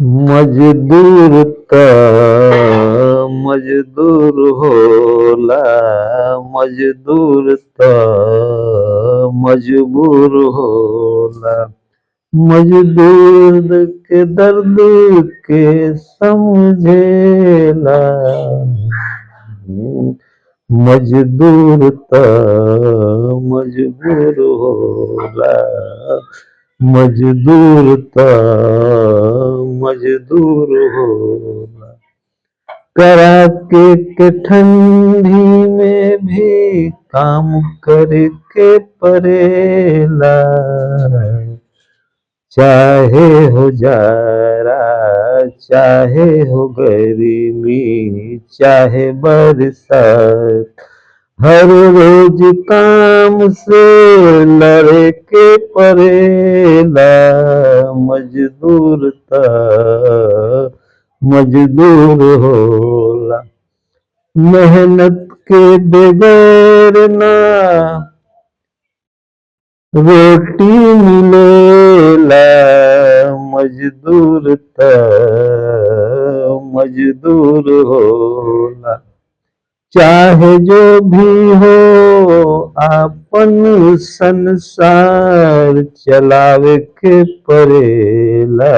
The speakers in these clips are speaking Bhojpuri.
मजदूर त मजदूर होला, मजदूर त मजबूर होला। मजदूर के दर्द के समझेला। मजदूर त मजबूर होला, मजदूर त मजदूर होला। करा के ठंडी में भी काम करके परेला। चाहे हो जाड़ा, चाहे हो गर्मी, चाहे बरसात, हर रोज काम से लड़े के परेला। मजदूर त मजदूर होला। मेहनत के बगैर ना रोटी मिलेला। मजदूर त मजदूर होला। चाहे जो भी हो आपन संसार चलावे के परेला।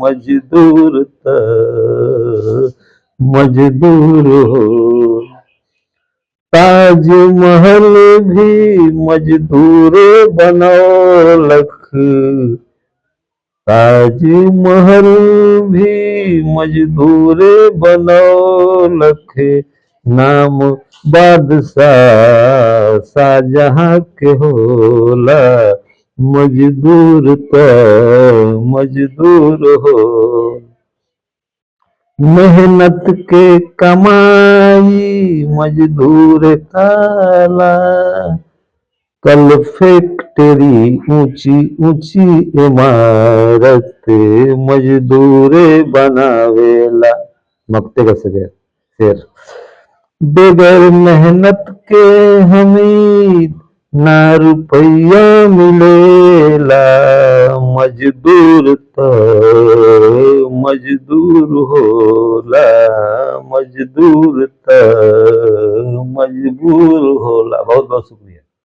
मजदूर त मजदूर हो। ताजमहल भी मजदूर बनौलख। ताजमहल भी मजदूर बनौलख। नाम बादशाह शाहजहां के होला। मजदूर त मजदूर हो। मेहनत के कमाई मजदूर काला। कल फैक्ट्री ऊंची ऊंची इमारत मजदूरे बनावेला। मक्ते का शेर। बगैर मेहनत के हमें ना रुपया मिलेला। मजदूर त मजदूर होला, मजदूर त मजबूर होला। बहुत बहुत शुक्रिया।